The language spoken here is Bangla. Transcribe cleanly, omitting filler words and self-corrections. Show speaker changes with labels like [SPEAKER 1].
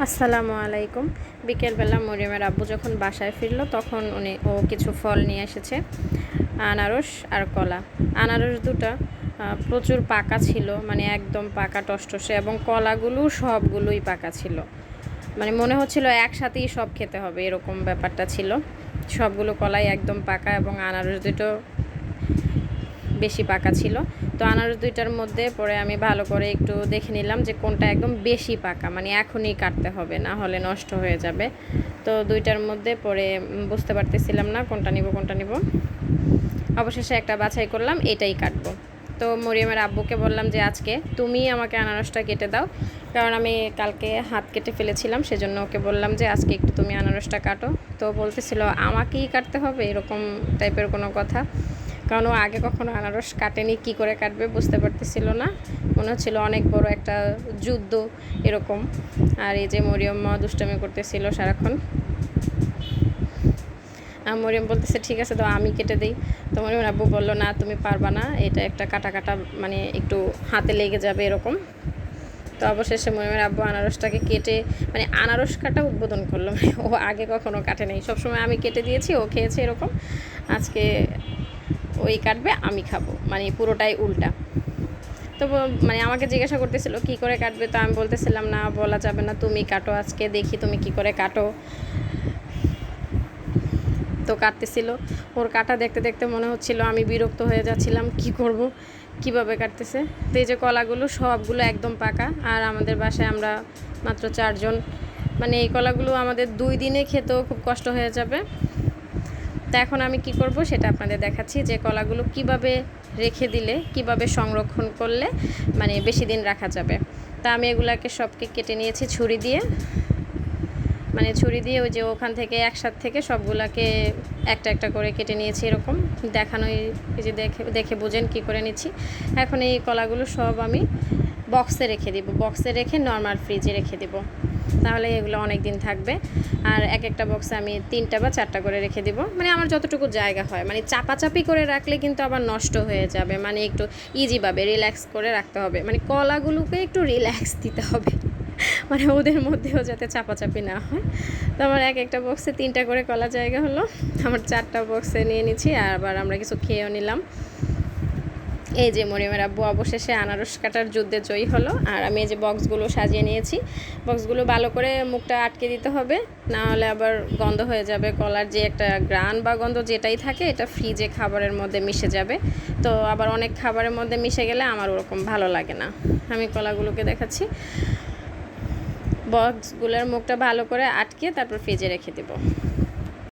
[SPEAKER 1] আসসালামু আলাইকুম। বিকেলবেলা মরিয়মের আব্বু যখন বাসায় ফিরলো তখন ও কিছু ফল নিয়ে এসেছে, আনারস আর কলা। আনারস দুটো প্রচুর পাকা ছিল, মানে একদম পাকা টসটসে, এবং কলাগুলো সবগুলোই পাকা ছিল। মানে মনে হচ্ছিল একসাথেই সব খেতে হবে, এরকম ব্যাপারটা ছিল। সবগুলো কলাই একদম পাকা এবং আনারস দুটো বেশি পাকা ছিল। তো আনারস দুইটার মধ্যে পরে আমি ভালো করে একটু দেখে নিলাম যে কোনটা একদম বেশি পাকা, মানে এখনই কাটতে হবে, না হলে নষ্ট হয়ে যাবে। তো দুইটার মধ্যে পরে বুঝতে পারতেছিলাম না কোনটা নিব। অবশেষে একটা বাছাই করলাম, এটাই কাটবো। তো মরিয়মের আব্বুকে বললাম যে আজকে তুমি আমাকে আনারসটা কেটে দাও, কারণ আমি কালকে হাত কেটে ফেলেছিলাম, সেজন্য ওকে বললাম যে আজকে একটু তুমি আনারসটা কাটো। তো বলতেছিল আমাকেই কাটতে হবে, এরকম টাইপের কোনো কথা। কারণ ও আগে কখনো আনারস কাটেনি, কী করে কাটবে বুঝতে পারতেছিল না। মনে হচ্ছিল অনেক বড় একটা যুদ্ধ এরকম। আর এই যে মরিয়ম দুষ্টামি করতেছিল সারাক্ষণ। মরিয়ম বলতেছে ঠিক আছে তো আমি কেটে দিই। তো মরিয়ম আব্বু বললো না তুমি পারবা না, এটা একটা কাটা মানে একটু হাতে লেগে যাবে এরকম। তো অবশেষে মরিয়মের আব্বু আনারসটাকে কেটে, মানে আনারস কাটা উদ্বোধন করলো। ও আগে কখনো কাটে নেই, সবসময় আমি কেটে দিয়েছি, ও খেয়েছে এরকম। আজকে ওই কাটবে, আমি খাবো, মানে পুরোটাই উল্টা। তো মানে আমাকে জিজ্ঞাসা করতেছিল কী করে কাটবে, তো আমি বলতেছিলাম না, বলা যাবে না, তুমি কাটো আজকে, দেখি তুমি কী করে কাটো। তো কাটতেছিল, ওর কাটা দেখতে দেখতে মনে হচ্ছিল আমি বিরক্ত হয়ে যাচ্ছিলাম, কি করব, কিভাবে কাটতেছে। তো এই যে কলাগুলো সবগুলো একদম পাকা, আর আমাদের বাসায় আমরা মাত্র 4 জন, মানে এই কলাগুলো আমাদের 2 দিনে খেতেও খুব কষ্ট হয়ে যাবে। তো এখন আমি কি করব সেটা আপনাদের দেখাচ্ছি, যে কলাগুলো কিভাবে রেখে দিলে, কিভাবে সংরক্ষণ করলে মানে বেশি দিন রাখা যাবে। তা আমি এগুলাকে সবকে কেটে নিয়েছি ছুরি দিয়ে, মানে ছুরি দিয়ে ওই যে ওখান থেকে একসাথে থেকে সবগুলাকে একটা একটা করে কেটে নিয়েছি এরকম। দেখানোই, এই যে দেখে বুঝেন কী করে নিচ্ছি। এখন এই কলাগুলো সব আমি বক্সে রেখে দিব, বক্সে রেখে নর্মাল ফ্রিজে রেখে দিব, তাহলে এগুলো অনেক দিন থাকবে। আর এক একটা বক্সে আমি 3টা বা 4টা করে রেখে দিব, মানে আমার যতটুকু জায়গা হয়। মানে চাপাচাপি করে রাখলে কিন্তু আবার নষ্ট হয়ে যাবে, মানে একটু ইজিভাবে রিল্যাক্স করে রাখতে হবে, মানে কলাগুলোকে একটু রিল্যাক্স দিতে হবে, মানে ওদের মধ্যেও যাতে চাপাচাপি না হয়। তো আমার এক একটা বক্সে 3টা করে কলা জায়গা হলো, আমার 4টা বক্সে নিয়ে নিচ্ছি, আর আবার আমরা কিছু খেয়েও নিলাম। এই যে মরিয়মের আব্বু অবশেষে আনারস কাটার যুদ্ধে জয়ী হলো। আর আমি এই যে বক্সগুলো সাজিয়ে নিয়েছি, বক্সগুলো ভালো করে মুখটা আটকে দিতে হবে, না হলে আবার গন্ধ হয়ে যাবে। কলার যে একটা গ্রান বা গন্ধ যেটাই থাকে, এটা ফ্রিজে খাবারের মধ্যে মিশে যাবে। তো আবার অনেক খাবারের মধ্যে মিশে গেলে আমার ওরকম ভালো লাগে না। আমি কলাগুলোকে দেখাচ্ছি, বক্সগুলোর মুখটা ভালো করে আটকে তারপর ফ্রিজে রেখে দেবো।